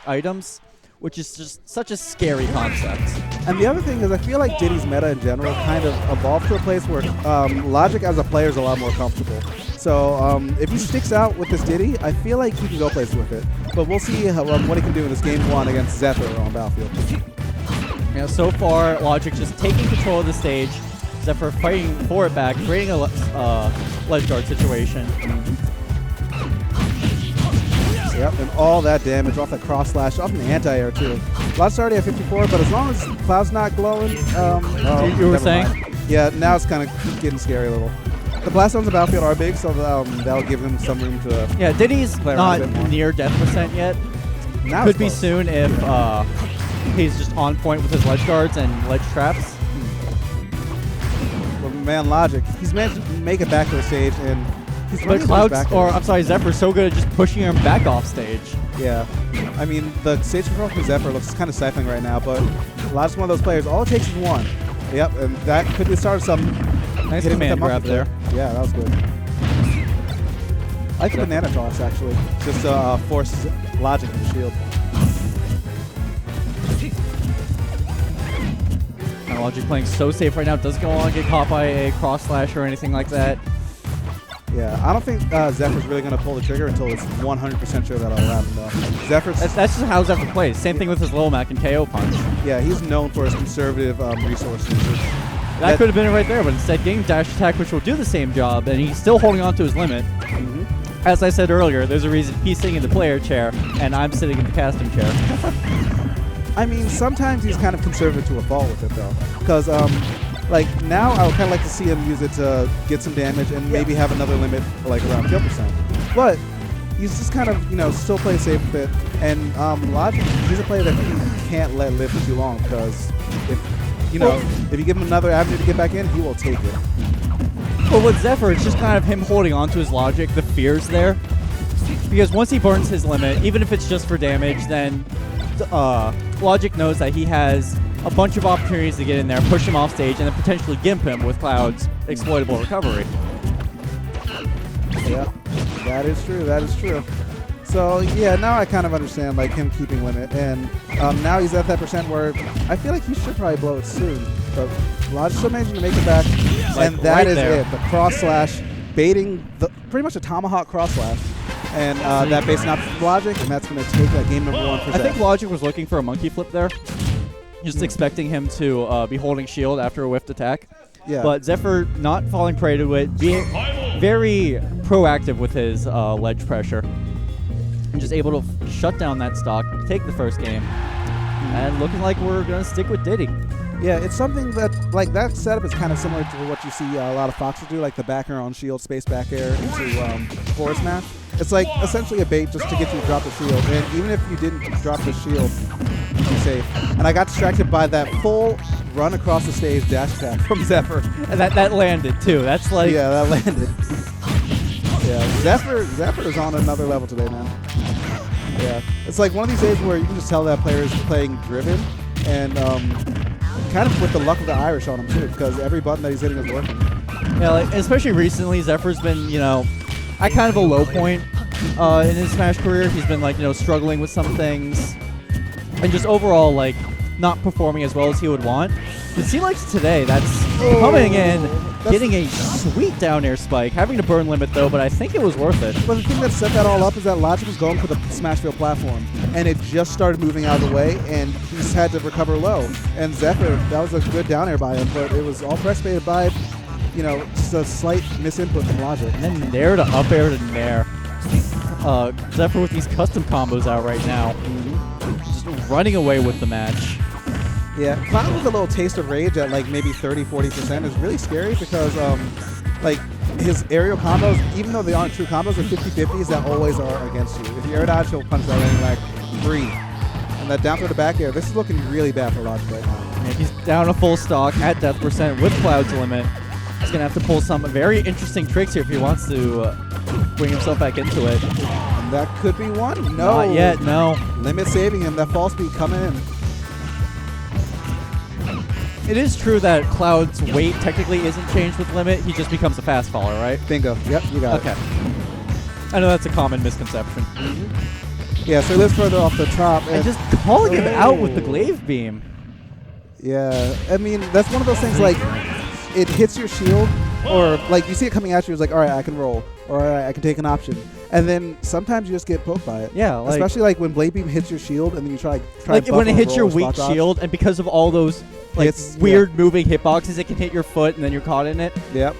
items, which is just such a scary concept. And the other thing is I feel like Diddy's meta in general kind of evolved to a place where Logic as a player is a lot more comfortable. So if he sticks out with this Diddy, I feel like he can go places with it. But we'll see what he can do in this game 1 against Zephyr on Battlefield. You know, so far, Logic just taking control of the stage, Zephyr fighting for it back, creating a ledge guard situation. Yep, and all that damage off that cross slash, off an anti-air too. Cloud's already at 54, but as long as Cloud's not glowing, you were saying? Mind. Yeah, now it's kind of getting scary a little. The blast zones on the battlefield are big, so that'll give him some room to. Yeah, Diddy's not near death percent yet. Now could be soon if he's just on point with his ledge guards and ledge traps. Well, man, Logic, he's managed to make it back to the stage, and he's but Cloud's, or I'm sorry, Zephyr's so good at just pushing him back off stage. Yeah, I mean the stage control for Zephyr looks kind of stifling right now, but Logic's one of those players. All it takes is one. Yep, and that could be the start of some. Nice command grab there. Yeah, that was good. I like the banana toss actually, just to force Logic in the shield. Now Logic playing so safe right now, doesn't want to get caught by a cross slash or anything like that. Yeah, I don't think Zephyr's really going to pull the trigger until it's 100% sure that'll happen though. That's just how Zephyr plays. Same thing with his Little Mac and KO punch. Yeah, he's known for his conservative resource usage. That could have been it right there, but instead getting dash attack, which will do the same job, and he's still holding on to his limit. As I said earlier, there's a reason he's sitting in the player chair, and I'm sitting in the casting chair. I mean, sometimes he's kind of conservative to a fault with it, though. Because, like, now I would kind of like to see him use it to get some damage and maybe have another limit, like, around kill percent. But he's just kind of, you know, still play safe with it. And Logic, he's a player that you can't let live for too long, because if you give him another avenue to get back in, he will take it. Well, with Zephyr, it's just kind of him holding on to his Logic. The fear's there. Because once he burns his limit, even if it's just for damage, then Logic knows that he has a bunch of opportunities to get in there, push him off stage, and then potentially gimp him with Cloud's exploitable recovery. Yeah, that is true. That is true. So, yeah, now I kind of understand, like, him keeping limit. And now he's at that percent where I feel like he should probably blow it soon. But Logic's still managing to make it back. And that is it. The cross slash, baiting pretty much a tomahawk cross slash. And that base not Logic, and that's going to take game number 1 for Zephyr. I think Logic was looking for a monkey flip there. Just expecting him to be holding shield after a whiffed attack. Yeah. But Zephyr not falling prey to it, being very proactive with his ledge pressure. And just able to shut down that stock, take the first game. And looking like we're going to stick with Diddy. Yeah, it's something that, like, that setup is kind of similar to what you see a lot of Foxes do, like the back air on shield, space back air into force smash. It's like essentially a bait just to get you to drop the shield. And even if you didn't drop the shield, you're safe. And I got distracted by that full run across the stage dash attack from Zephyr. And that landed too. That's like... Yeah, that landed. Yeah, Zephyr is on another level today, man. Yeah, it's like one of these days where you can just tell that player is playing driven and kind of with the luck of the Irish on him too, because every button that he's hitting is working. Yeah, like, especially recently, Zephyr's been, you know, at kind of a low point in his Smash career. He's been, like, you know, struggling with some things and just overall, like, not performing as well as he would want. It seemed like today that's coming in, getting a sweet down air spike, having to burn limit though, but I think it was worth it. But the thing that set that all up is that Logic was going for the Smashfield platform, and it just started moving out of the way, and he's had to recover low. And Zephyr, that was a good down air by him, but it was all press baited by, you know, just a slight misinput from Logic. And then nair to up air to nair. Zephyr with these custom combos out right now, just running away with the match. Yeah, Cloud with a little taste of rage at like maybe 30-40% is really scary because like his aerial combos, even though they aren't true combos, are 50-50s that always are against you. If you air dodge, he'll punch that landing like 3. And that down throw to back air, this is looking really bad for Logic right now. Yeah, he's down a full stock at death percent with Cloud's limit. He's going to have to pull some very interesting tricks here if he wants to bring himself back into it. And that could be one. No. Not yet, no. Limit saving him, that fall speed coming in. It is true that Cloud's weight technically isn't changed with limit. He just becomes a fast faller, right? Bingo. Yep, you got it. Okay. I know that's a common misconception. Yeah, so he lives further off the top. And just calling him out with the glaive beam. Yeah, I mean, that's one of those things, like, it hits your shield, or, like, you see it coming at you, it's like, all right, I can roll, or all right, I can take an option. And then sometimes you just get poked by it. Yeah, like, especially, like, when Blade Beam hits your shield, and then you try like when it hits your roll, weak shield, and because of all those, like, It's- weird moving hitboxes, it can hit your foot, and then you're caught in it. Yep.